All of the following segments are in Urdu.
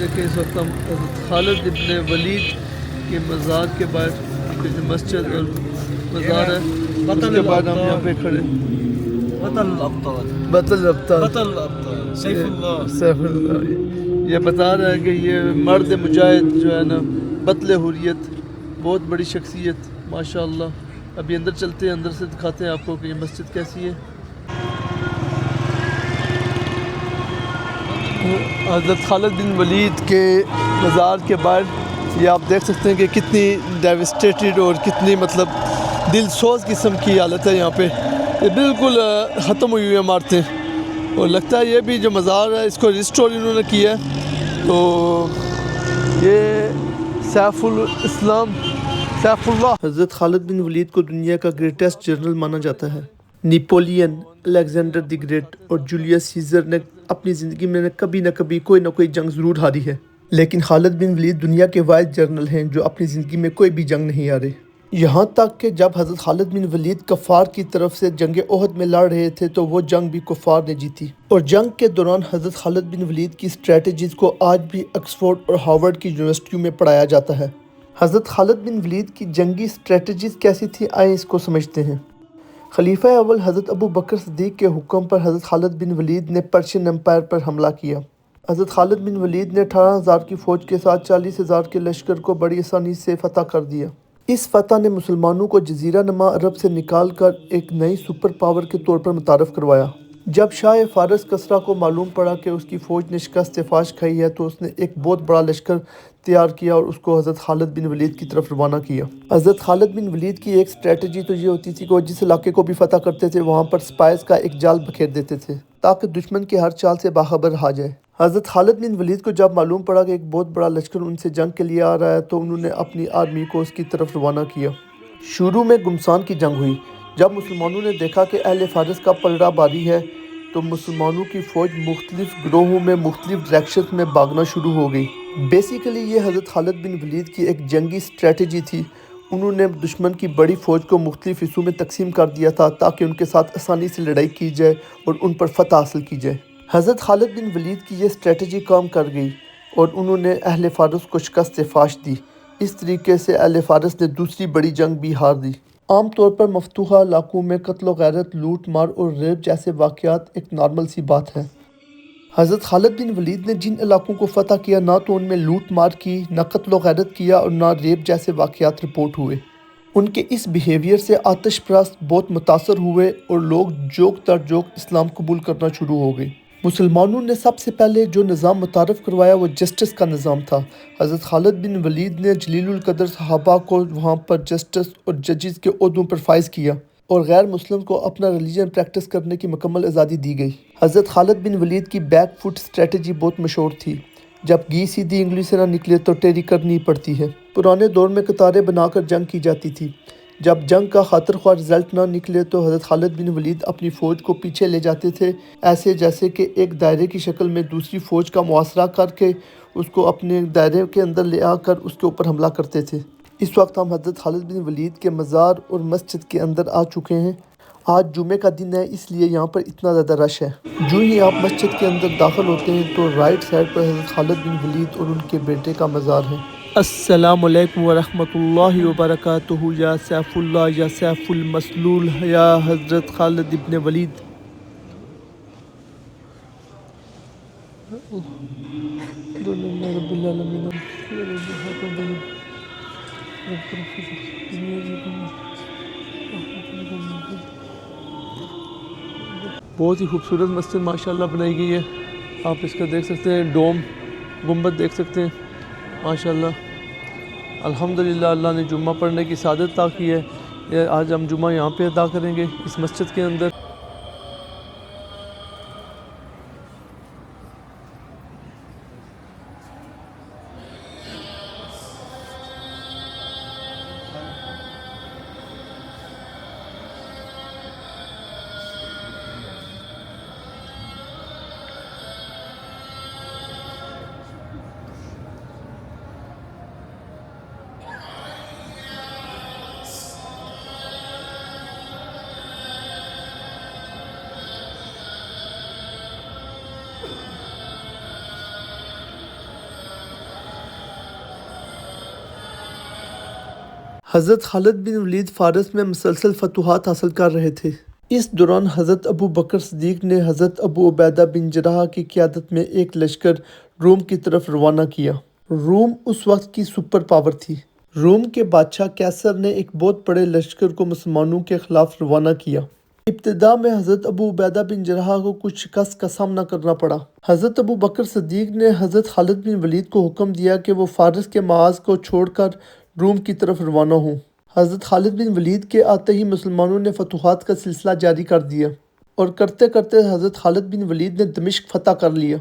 دیکھیں اس وقت ہم حضرت خالد ابن ولید کے مزار کے باہر کی جو مسجد اور مزار ہے اس کے بعد ہم یہاں پہ کھڑے بطل الابطال بطل ابطال بطل الابطال سیف اللہ سیف اللہ یہ بتا رہا ہے کہ یہ مرد مجاہد جو ہے نا بطل حریت بہت بڑی شخصیت ماشاء اللہ. ابھی اندر چلتے ہیں اندر سے دکھاتے ہیں آپ کو کہ یہ مسجد کیسی ہے. حضرت خالد بن ولید کے مزار کے باہر یہ آپ دیکھ سکتے ہیں کہ کتنی ڈیوسٹیٹڈ اور کتنی مطلب دل سوز قسم کی حالت ہے. یہاں پہ یہ بالکل ختم ہوئی ہوئی عمارتیں اور لگتا ہے یہ بھی جو مزار ہے اس کو ریسٹور انہوں نے کیا ہے. تو یہ سیف الاسلام سیف اللہ حضرت خالد بن ولید کو دنیا کا گریٹسٹ جنرل مانا جاتا ہے. نیپولین، الیگزینڈر دی گریٹ اور جولیس سیزر نے اپنی زندگی میں کبھی نہ کبھی کوئی نہ کوئی جنگ ضرور ہاری ہے، لیکن خالد بن ولید دنیا کے واحد جنرل ہیں جو اپنی زندگی میں کوئی بھی جنگ نہیں ہارے. یہاں تک کہ جب حضرت خالد بن ولید کفار کی طرف سے جنگ احد میں لڑ رہے تھے تو وہ جنگ بھی کفار نے جیتی، اور جنگ کے دوران حضرت خالد بن ولید کی اسٹریٹجیز کو آج بھی آکسفورڈ اور ہارورڈ کی یونیورسٹیوں میں پڑھایا جاتا ہے. حضرت خالد بن ولید کی جنگی اسٹریٹجیز کیسی تھی، آئیں اس کو سمجھتے ہیں. خلیفہ اول حضرت ابو بکر صدیق کے حکم پر حضرت خالد بن ولید نے پرشین امپائر پر حملہ کیا. حضرت خالد بن ولید نے 18,000 کی فوج کے ساتھ 40,000 کے لشکر کو بڑی آسانی سے فتح کر دیا. اس فتح نے مسلمانوں کو جزیرہ نما عرب سے نکال کر ایک نئی سپر پاور کے طور پر متعارف کروایا. جب شاہ فارس کسریٰ کو معلوم پڑا کہ اس کی فوج نے شکست فاش کھائی ہے تو اس نے ایک بہت بڑا لشکر تیار کیا اور اس کو حضرت خالد بن ولید کی طرف روانہ کیا. حضرت خالد بن ولید کی ایک اسٹریٹجی تو یہ ہوتی تھی کہ وہ جس علاقے کو بھی فتح کرتے تھے وہاں پر سپائز کا ایک جال بکھیر دیتے تھے تاکہ دشمن کی ہر چال سے باخبر رہا جائے. حضرت خالد بن ولید کو جب معلوم پڑا کہ ایک بہت بڑا لشکر ان سے جنگ کے لیے آ رہا ہے تو انہوں نے اپنی آرمی کو اس کی طرف روانہ کیا. شروع میں گمسان کی جنگ ہوئی. جب مسلمانوں نے دیکھا کہ اہل فارس کا پلڑا باری ہے تو مسلمانوں کی فوج مختلف گروہوں میں مختلف ڈائریکشنز میں بھاگنا شروع ہو گئی. بیسیکلی یہ حضرت خالد بن ولید کی ایک جنگی اسٹریٹجی تھی. انہوں نے دشمن کی بڑی فوج کو مختلف حصوں میں تقسیم کر دیا تھا تاکہ ان کے ساتھ آسانی سے لڑائی کی جائے اور ان پر فتح حاصل کی جائے. حضرت خالد بن ولید کی یہ اسٹریٹجی کام کر گئی اور انہوں نے اہل فارس کو شکست فاش دی. اس طریقے سے اہل فارس نے دوسری بڑی جنگ بھی ہار دی. عام طور پر مفتوحہ علاقوں میں قتل و غارت، لوٹ مار اور ریپ جیسے واقعات ایک نارمل سی بات ہے. حضرت خالد بن ولید نے جن علاقوں کو فتح کیا نہ تو ان میں لوٹ مار کی، نہ قتل و غارت کیا اور نہ ریپ جیسے واقعات رپورٹ ہوئے. ان کے اس بیہیویئر سے آتش پرست بہت متاثر ہوئے اور لوگ جوک در جوک اسلام قبول کرنا شروع ہو گئے. مسلمانوں نے سب سے پہلے جو نظام متعارف کروایا وہ جسٹس کا نظام تھا. حضرت خالد بن ولید نے جلیل القدر صحابہ کو وہاں پر جسٹس اور ججز کے عہدوں پر فائز کیا اور غیر مسلم کو اپنا ریلیجن پریکٹس کرنے کی مکمل آزادی دی گئی. حضرت خالد بن ولید کی بیک فٹ اسٹریٹجی بہت مشہور تھی. جب گھی سیدھی انگلی سے نہ نکلے تو ٹیری کرنی پڑتی ہے. پرانے دور میں قطاریں بنا کر جنگ کی جاتی تھی. جب جنگ کا خاطر خواہ رزلٹ نہ نکلے تو حضرت خالد بن ولید اپنی فوج کو پیچھے لے جاتے تھے، ایسے جیسے کہ ایک دائرے کی شکل میں دوسری فوج کا محاصرہ کر کے اس کو اپنے دائرے کے اندر لے آ کر اس کے اوپر حملہ کرتے تھے. اس وقت ہم حضرت خالد بن ولید کے مزار اور مسجد کے اندر آ چکے ہیں. آج جمعے کا دن ہے اس لیے یہاں پر اتنا زیادہ رش ہے. جو ہی آپ مسجد کے اندر داخل ہوتے ہیں تو رائٹ سائڈ پر حضرت خالد بن ولید اور ان کے بیٹے کا مزار ہے. السلام علیکم ورحمۃ اللہ وبرکاتہ. یا سیف اللہ یا سیف المسلول یا حضرت خالد ابن ولید. رب العالمین. بہت ہی خوبصورت مسجد ماشاءاللہ بنائی گئی ہے. آپ اس کا دیکھ سکتے ہیں ڈوم گنبد دیکھ سکتے ہیں ماشاءاللہ. الحمدللہ اللہ نے جمعہ پڑھنے کی سعادت عطا کی ہے. آج ہم جمعہ یہاں پہ ادا کریں گے اس مسجد کے اندر. حضرت خالد بن ولید فارس میں مسلسل فتوحات حاصل کر رہے تھے۔ اس دوران حضرت ابو بکر صدیق نے حضرت ابو عبیدہ بن جراح کی قیادت میں ایک لشکر روم کی طرف روانہ کیا۔ روم اس وقت کی سپر پاور تھی۔ روم کے بادشاہ قیصر نے ایک بہت بڑے لشکر کو مسلمانوں کے خلاف روانہ کیا۔ ابتدا میں حضرت ابو عبیدہ بن جراح کو کچھ شکست کا سامنا کرنا پڑا۔ حضرت ابو بکر صدیق نے حضرت خالد بن ولید کو حکم دیا کہ وہ فارس کے محاذ کو چھوڑ کر روم کی طرف روانہ ہوں۔ حضرت خالد بن ولید کے آتے ہی مسلمانوں نے فتوحات کا سلسلہ جاری کر دیا اور کرتے کرتے حضرت خالد بن ولید نے دمشق فتح کر لیا،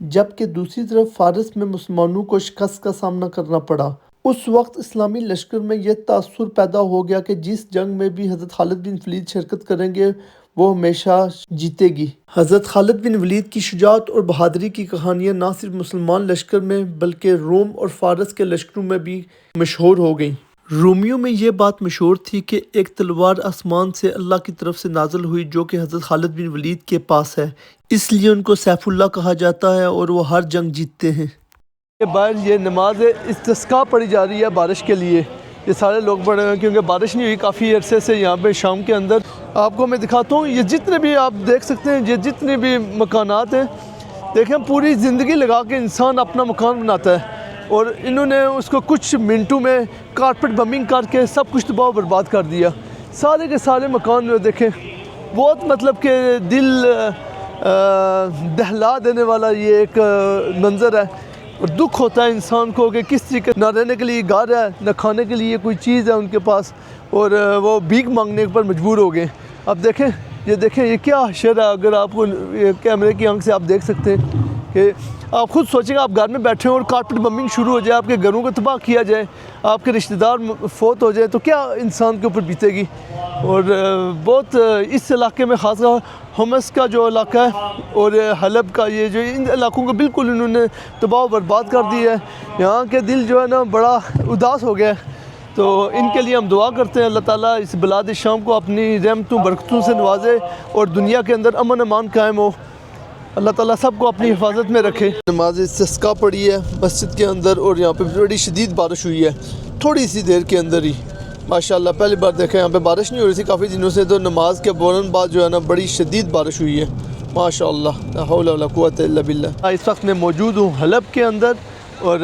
جبکہ دوسری طرف فارس میں مسلمانوں کو شکست کا سامنا کرنا پڑا۔ اس وقت اسلامی لشکر میں یہ تاثر پیدا ہو گیا کہ جس جنگ میں بھی حضرت خالد بن ولید شرکت کریں گے وہ ہمیشہ جیتے گی۔ حضرت خالد بن ولید کی شجاعت اور بہادری کی کہانیاں نہ صرف مسلمان لشکر میں بلکہ روم اور فارس کے لشکروں میں بھی مشہور ہو گئیں۔ رومیوں میں یہ بات مشہور تھی کہ ایک تلوار آسمان سے اللہ کی طرف سے نازل ہوئی جو کہ حضرت خالد بن ولید کے پاس ہے، اس لیے ان کو سیف اللہ کہا جاتا ہے اور وہ ہر جنگ جیتتے ہیں۔ باہر یہ نماز استسقاء پڑھی جا رہی ہے بارش کے لیے، یہ سارے لوگ پڑھے ہیں کیونکہ بارش نہیں ہوئی کافی عرصے سے یہاں پہ شام کے اندر۔ آپ کو میں دکھاتا ہوں یہ جتنے بھی آپ دیکھ سکتے ہیں، یہ جتنے بھی مکانات ہیں، دیکھیں پوری زندگی لگا کے انسان اپنا مکان بناتا ہے اور انہوں نے اس کو کچھ منٹوں میں کارپٹ بمنگ کر کے سب کچھ تباہ و برباد کر دیا۔ سارے کے سارے مکان جو دیکھیں بہت مطلب کہ دل دہلا دینے والا یہ ایک منظر ہے، اور دکھ ہوتا ہے انسان کو کہ کس طریقے نہ رہنے کے لیے گھر ہے، نہ کھانے کے لیے کوئی چیز ہے ان کے پاس، اور وہ بھیک مانگنے پر مجبور ہو گئے۔ اب دیکھیں یہ کیا حشر ہے، اگر آپ کو کیمرے کی آنکھ سے آپ دیکھ سکتے ہیں کہ آپ خود سوچیں گے آپ گھر میں بیٹھے ہیں اور کارپٹ بمنگ شروع ہو جائے، آپ کے گھروں کو تباہ کیا جائے، آپ کے رشتہ دار فوت ہو جائے تو کیا انسان کے اوپر بیتے گی۔ اور بہت اس علاقے میں خاص کر حمص کا جو علاقہ ہے اور حلب کا، یہ جو ان علاقوں کو بالکل انہوں نے تباہ و برباد کر دیا ہے۔ یہاں کے دل جو ہے نا بڑا اداس ہو گیا ہے، تو ان کے لیے ہم دعا کرتے ہیں اللہ تعالیٰ اس بلاد شام کو اپنی رحمتوں برکتوں سے نوازے اور دنیا کے اندر امن امان قائم ہو۔ اللہ تعالیٰ سب کو اپنی حفاظت میں رکھے۔ نماز استسقاء پڑھی ہے مسجد کے اندر اور یہاں پہ بڑی شدید بارش ہوئی ہے تھوڑی سی دیر کے اندر ہی، ماشاءاللہ پہلی بار دیکھا یہاں پہ بارش نہیں ہو رہی تھی کافی دنوں سے، تو نماز کے فوراً بعد جو ہے نا بڑی شدید بارش ہوئی ہے ماشاءاللہ، لا حول ولا قوت الا باللہ۔ اس وقت میں موجود ہوں حلب کے اندر، اور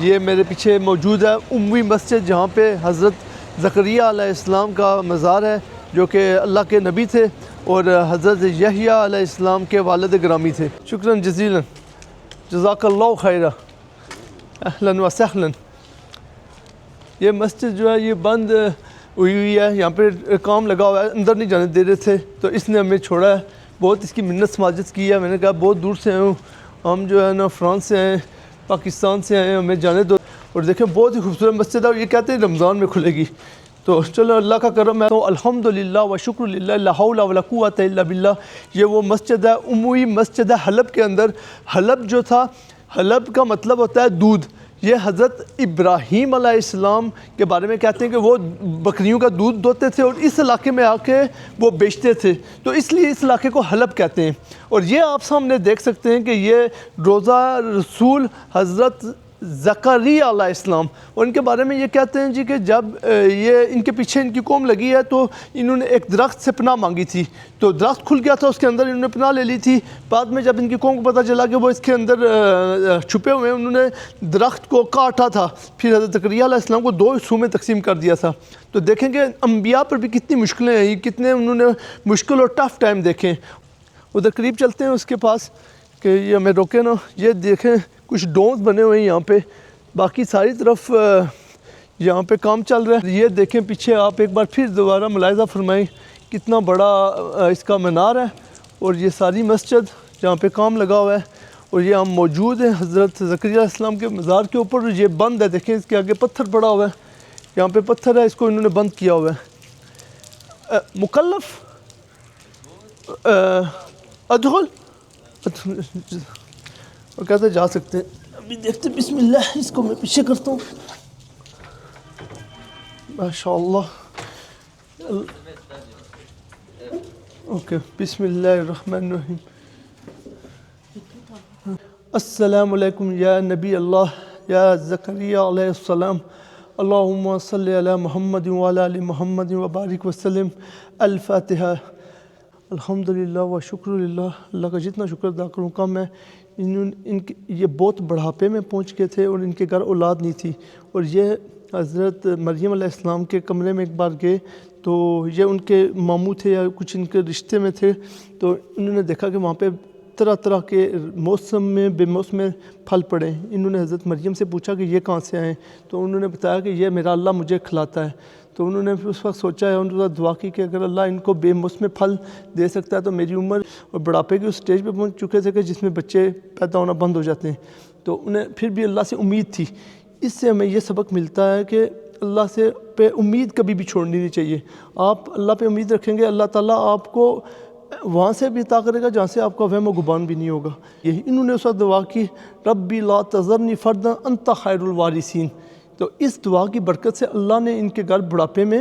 یہ میرے پیچھے موجود ہے اموی مسجد جہاں پہ حضرت زکریہ علیہ السلام کا مزار ہے جو کہ اللہ کے نبی تھے اور حضرت یحییٰ علیہ السلام کے والد گرامی تھے۔ شکراً جزیلاً، جزاک اللہ خیرہ، اہلاً و سہلاً۔ یہ مسجد جو ہے یہ بند ہوئی ہے، یہاں پہ کام لگا ہوا ہے، اندر نہیں جانے دے رہے تھے تو اس نے ہمیں چھوڑا ہے، بہت اس کی منت سماجت کی ہے۔ میں نے کہا بہت دور سے آئے ہوں، ہم جو ہے نا فرانس سے آئے ہیں، پاکستان سے آئے ہیں، ہمیں جانے دو۔ اور دیکھیں بہت ہی خوبصورت مسجد ہے اور یہ کہتے ہیں رمضان میں کھلے گی، تو چلو اللہ کا کرم ہے، تو الحمدللہ و شکر للہ، لا حول ولا قوت الا باللہ۔ یہ وہ مسجد ہے، اموی مسجد ہے حلب کے اندر۔ حلب جو تھا، حلب کا مطلب ہوتا ہے دودھ۔ یہ حضرت ابراہیم علیہ السلام کے بارے میں کہتے ہیں کہ وہ بکریوں کا دودھ دوتے تھے اور اس علاقے میں آ کے وہ بیچتے تھے، تو اس لیے اس علاقے کو حلب کہتے ہیں۔ اور یہ آپ سامنے دیکھ سکتے ہیں کہ یہ روضہ رسول حضرت زکریہ علیہ السلام، اور ان کے بارے میں یہ کہتے ہیں جی کہ جب یہ ان کے پیچھے ان کی قوم لگی ہے تو انہوں نے ایک درخت سے پناہ مانگی تھی، تو درخت کھل گیا تھا، اس کے اندر انہوں نے پناہ لے لی تھی۔ بعد میں جب ان کی قوم کو پتہ چلا کہ وہ اس کے اندر چھپے ہوئے ہیں، انہوں نے درخت کو کاٹا تھا، پھر حضرت زکریہ علیہ السلام کو 2 حصوں میں تقسیم کر دیا تھا۔ تو دیکھیں کہ انبیاء پر بھی کتنی مشکلیں ہیں، کتنے انہوں نے مشکل اور ٹف ٹائم دیکھیں۔ ادھر قریب چلتے ہیں اس کے پاس کہ یہ ہمیں روکے نا۔ یہ دیکھیں کچھ ڈومز بنے ہوئے ہیں یہاں پہ، باقی ساری طرف یہاں پہ کام چل رہا ہے۔ یہ دیکھیں پیچھے آپ ایک بار پھر دوبارہ ملاحظہ فرمائیں کتنا بڑا اس کا مینار ہے، اور یہ ساری مسجد جہاں پہ کام لگا ہوا ہے، اور یہ ہم موجود ہیں حضرت زکریہ علیہ السلام کے مزار کے اوپر۔ یہ بند ہے، دیکھیں اس کے آگے پتھر پڑا ہوا ہے، یہاں پہ پتھر ہے، اس کو انہوں نے بند کیا ہوا ہے۔ مکلف ادخل، وہ کہتے جا سکتے ہیں۔ ابھی دیکھتے، بسم اللہ، اس کو میں پیچھے کرتا ہوں۔ ماشاءاللہ، اوکے، بسم اللہ الرحمن الرحیم۔ السلام علیکم یا نبی اللہ یا زکریا علیہ السلام، اللہم صلی علی محمد وعلی آل محمد وبارک وسلم۔ الفاتحہ۔ الحمدللہ و شکر للہ۔ اللہ کا جتنا شکر ادا کروں کم ہے۔ یہ بہت بڑھاپے میں پہنچ گئے تھے اور ان کے گھر اولاد نہیں تھی، اور یہ حضرت مریم علیہ السلام کے کمرے میں ایک بار گئے تو یہ ان کے ماموں تھے یا کچھ ان کے رشتے میں تھے، تو انہوں نے دیکھا کہ وہاں پہ طرح طرح کے موسم میں بے موسم پھل پڑے۔ انہوں نے حضرت مریم سے پوچھا کہ یہ کہاں سے آئے، تو انہوں نے بتایا کہ یہ میرا اللہ مجھے کھلاتا ہے۔ تو انہوں نے اس وقت سوچا ہے، انہوں نے دعا کی کہ اگر اللہ ان کو بے موسم پھل دے سکتا ہے تو میری عمر اور بڑھاپے کی اس سٹیج پہ پہنچ چکے تھے کہ جس میں بچے پیدا ہونا بند ہو جاتے ہیں، تو انہیں پھر بھی اللہ سے امید تھی۔ اس سے ہمیں یہ سبق ملتا ہے کہ اللہ سے پہ امید کبھی بھی چھوڑنی نہیں چاہیے۔ آپ اللہ پہ امید رکھیں گے، اللہ تعالیٰ آپ کو وہاں سے بھی عطا کرے گا جہاں سے آپ کا وہم و گمان بھی نہیں ہوگا۔ یہی انہوں نے اس وقت دعا کی، ربی لا تذرنی فردا انت خیر الوارثین۔ تو اس دعا کی برکت سے اللہ نے ان کے گھر بڑھاپے میں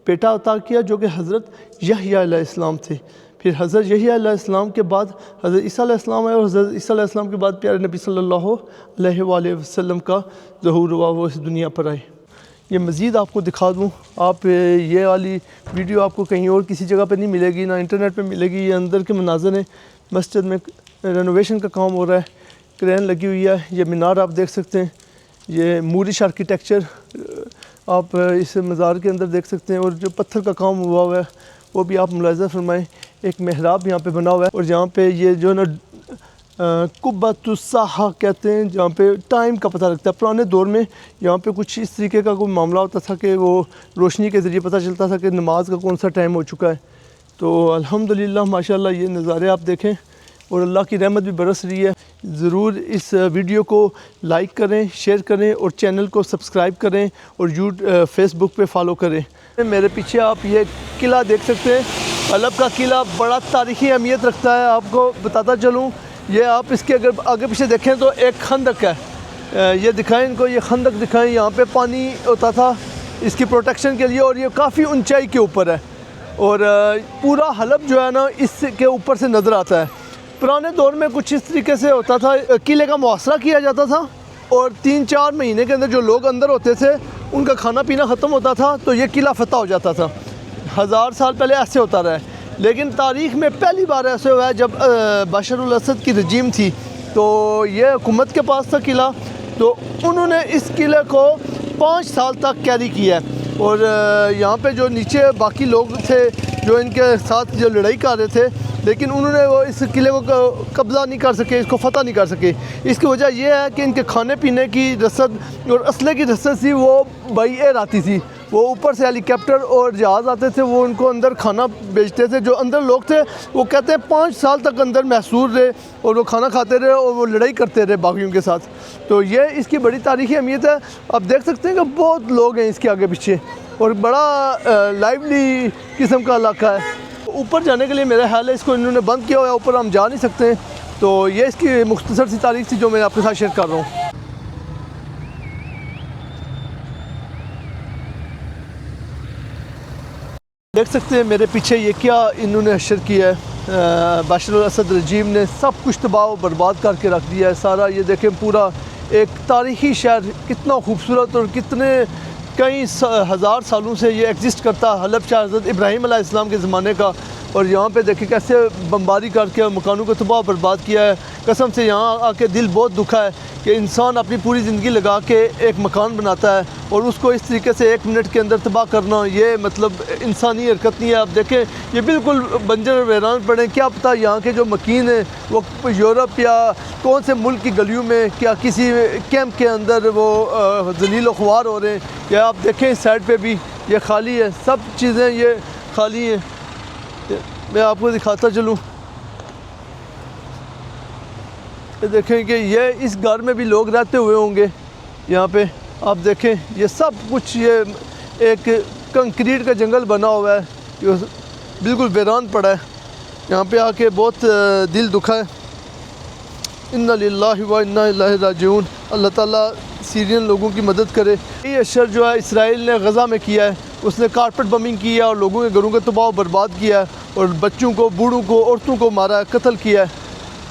بیٹا عطا کیا جو کہ حضرت یحییٰ علیہ السلام تھے۔ پھر حضرت یحییٰ علیہ السلام کے بعد حضرت عیسیٰ علیہ السلام آئے، اور حضرت عیسیٰ علیہ السلام کے بعد پیارے نبی صلی اللہ علیہ وآلہ وسلم کا ظہور ہوا، وہ اس دنیا پر آئے۔ یہ مزید آپ کو دکھا دوں، آپ یہ والی ویڈیو آپ کو کہیں اور کسی جگہ پہ نہیں ملے گی، نہ انٹرنیٹ پہ ملے گی۔ یہ اندر کے مناظر ہیں، مسجد میں رینوویشن کا کام ہو رہا ہے، کرین لگی ہوئی ہے، یہ مینار آپ دیکھ سکتے ہیں، یہ مورش آرکیٹیکچر آپ اس مزار کے اندر دیکھ سکتے ہیں، اور جو پتھر کا کام ہوا ہے وہ بھی آپ ملاحظہ فرمائیں۔ ایک محراب یہاں پہ بنا ہوا ہے، اور جہاں پہ یہ جو نا قبۃ الصحا کہتے ہیں، جہاں پہ ٹائم کا پتہ لگتا ہے۔ پرانے دور میں یہاں پہ کچھ اس طریقے کا کوئی معاملہ ہوتا تھا کہ وہ روشنی کے ذریعے پتہ چلتا تھا کہ نماز کا کون سا ٹائم ہو چکا ہے۔ تو الحمدللہ ماشاءاللہ یہ نظارے آپ دیکھیں، اور اللہ کی رحمت بھی برس رہی ہے۔ ضرور اس ویڈیو کو لائک کریں، شیئر کریں، اور چینل کو سبسکرائب کریں، اور فیس بک پہ فالو کریں۔ میرے پیچھے آپ یہ قلعہ دیکھ سکتے ہیں، حلب کا قلعہ بڑا تاریخی اہمیت رکھتا ہے۔ آپ کو بتاتا چلوں، یہ آپ اس کے اگر آگے پیچھے دیکھیں تو ایک خندق ہے، یہ دکھائیں ان کو، یہ خندق دکھائیں، یہاں پہ پانی ہوتا تھا اس کی پروٹیکشن کے لیے، اور یہ کافی اونچائی کے اوپر ہے، اور پورا حلب جو ہے نا اس کے اوپر سے نظر آتا ہے۔ پرانے دور میں کچھ اس طریقے سے ہوتا تھا، قلعے کا محاصرہ کیا جاتا تھا، اور 3-4 مہینے کے اندر جو لوگ اندر ہوتے تھے ان کا کھانا پینا ختم ہوتا تھا تو یہ قلعہ فتح ہو جاتا تھا۔ 1000 سال پہلے ایسے ہوتا رہا ہے، لیکن تاریخ میں پہلی بار ایسے ہوا ہے جب بشار الاسد کی رجیم تھی، تو یہ حکومت کے پاس تھا قلعہ، تو انہوں نے اس قلعے کو 5 سال تک کیری کیا ہے، اور یہاں پہ جو نیچے باقی لوگ تھے جو ان کے ساتھ جو لڑائی کر رہے تھے، لیکن انہوں نے وہ اس قلعے کو قبضہ نہیں کر سکے، اس کو فتح نہیں کر سکے۔ اس کی وجہ یہ ہے کہ ان کے کھانے پینے کی رسد اور اسلحے کی رسد تھی وہ بائی ایئر آتی تھی، وہ اوپر سے ہیلی کاپٹر اور جہاز آتے تھے، وہ ان کو اندر کھانا بیچتے تھے۔ جو اندر لوگ تھے وہ کہتے ہیں 5 سال تک اندر محصور رہے، اور وہ کھانا کھاتے رہے، اور وہ لڑائی کرتے رہے باغیوں کے ساتھ۔ تو یہ اس کی بڑی تاریخی اہمیت ہے۔ آپ دیکھ سکتے ہیں کہ بہت لوگ ہیں اس کے آگے پیچھے، اور بڑا لائیولی قسم کا علاقہ ہے۔ اوپر جانے کے لیے میرا خیال ہے اس کو انہوں نے بند کیا ہوا ہے، اوپر ہم جا نہیں سکتے ہیں۔ تو یہ اس کی مختصر سی تاریخ تھی جو میں آپ کے ساتھ شیئر کر رہا ہوں۔ دیکھ سکتے ہیں میرے پیچھے یہ کیا انہوں نے حشر کیا ہے، بشار الاسد رجیم نے سب کچھ تباہ و برباد کر کے رکھ دیا ہے سارا۔ یہ دیکھیں پورا ایک تاریخی شہر، کتنا خوبصورت، اور کتنے کئی 1000 سالوں سے یہ ایگزسٹ کرتا ہے، حلب شہر حضرت ابراہیم علیہ السلام کے زمانے کا۔ اور یہاں پہ دیکھیں کیسے بمباری کر کے مکانوں کو تباہ و برباد کیا ہے۔ قسم سے یہاں آ کے دل بہت دکھا ہے کہ انسان اپنی پوری زندگی لگا کے ایک مکان بناتا ہے، اور اس کو اس طریقے سے 1 منٹ کے اندر تباہ کرنا، یہ مطلب انسانی حرکت نہیں ہے۔ آپ دیکھیں یہ بالکل بنجر ویران پڑے، کیا پتہ یہاں کے جو مکین ہیں وہ یورپ یا کون سے ملک کی گلیوں میں، کیا کسی کیمپ کے اندر وہ ذلیل و خوار ہو رہے ہیں۔ یا آپ دیکھیں اس سائڈ پہ بھی یہ خالی ہے، سب چیزیں یہ خالی ہیں۔ میں آپ کو دکھاتا چلوں، یہ دیکھیں کہ یہ اس گھر میں بھی لوگ رہتے ہوئے ہوں گے۔ یہاں پہ آپ دیکھیں یہ سب کچھ، یہ ایک کنکریٹ کا جنگل بنا ہوا ہے، یہ بالکل ویران پڑا ہے۔ یہاں پہ آ کے بہت دل دکھا ہے۔ انا للہ و انا الیہ راجعون۔ اللہ تعالیٰ سیرین لوگوں کی مدد کرے۔ یہ اشر جو ہے اسرائیل نے غزہ میں کیا ہے، اس نے کارپٹ بمنگ کیا اور لوگوں کے گھروں کو تباہ و برباد کیا ہے، اور بچوں کو، بوڑھوں کو، عورتوں کو مارا ہے، قتل کیا ہے۔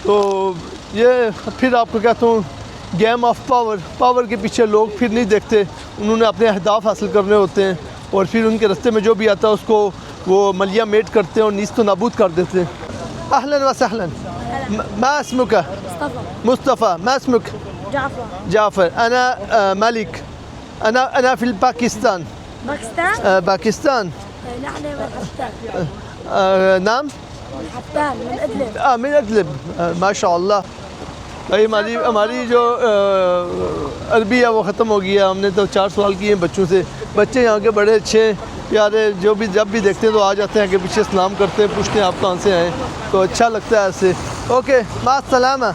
تو یہ پھر آپ کو کہتا ہوں گیم آف پاور، پاور کے پیچھے لوگ پھر نہیں دیکھتے، انہوں نے اپنے اہداف حاصل کرنے ہوتے ہیں اور پھر ان کے راستے میں جو بھی آتا ہے اس کو وہ ملیا میٹ کرتے ہیں اور نیست و نابود کر دیتے ہیں۔ اہلا و سہلا، ما اسمک؟ مصطفى مصطفى، ما اسمك؟ جعفر. جعفر. أنا ملك، أنا في الباكستان. باكستان. باكستان. نحن من حبتان. نعم؟ من حبتان من ادلب. من ادلب. ما شاء اللہ بھائی، ہماری جو عربی ہے وہ ختم ہو گیا، ہم نے تو 4 سوال کیے ہیں بچوں سے۔ بچے یہاں کے بڑے اچھے پیارے، جو بھی جب بھی دیکھتے ہیں تو آ جاتے ہیں کہ پیچھے سلام کرتے ہیں، پوچھتے ہیں آپ کہاں سے آئے، تو اچھا لگتا ہے ایسے۔ اوکے، مع السلامہ۔